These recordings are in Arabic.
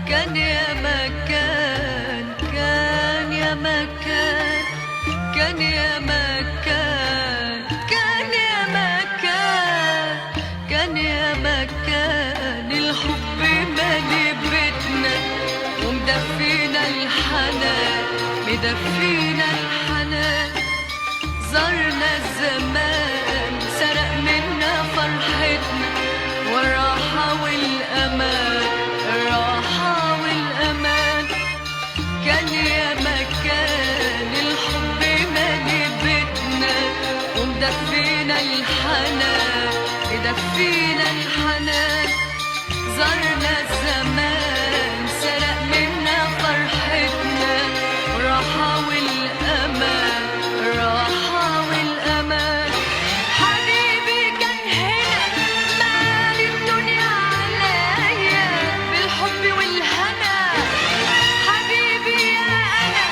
كان يا مكان، كان يا مكان، كان يا مكان، كان يا مكان، كان يا مكان الحب مالي بيتنا ومدفينا الحنان، مدفينا الحنان. زارنا الزمان سرق منا فرحتنا والراحة والأمان، الراحة والأمان. كان يا مكان الحب مالي بيتنا ومدفينا الحنان، مدفينا الحنان. زارنا الزمان سرق منا فرحتنا والراحة والأمان، الراحة والأمان. حبيبي كان هنا مال الدنيا عليا بالحب والهنا. حبيبي يا أنا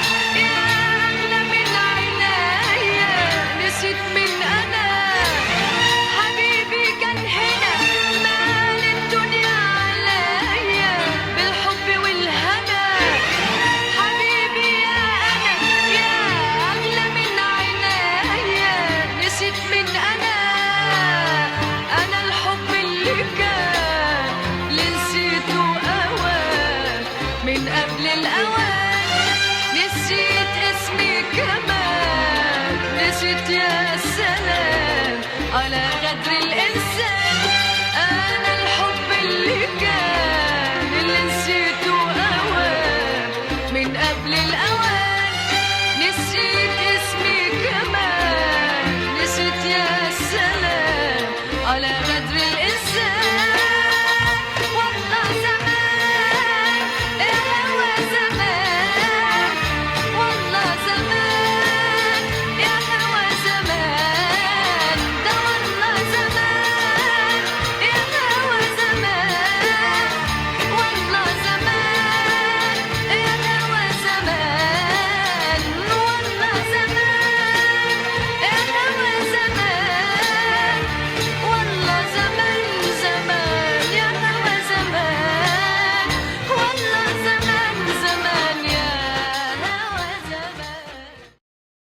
يا أغلى من عينيا، نسيت من أنا. حبيبي كان هنا مال الدنيا عليا بالحب والهنا. حبيبي يا أنا يا أغلى من عينيا، نسيت من أنا. أنا الحب اللي كان اللي نسيته أوان من قبل الأوان، نسيت اسمي كمان.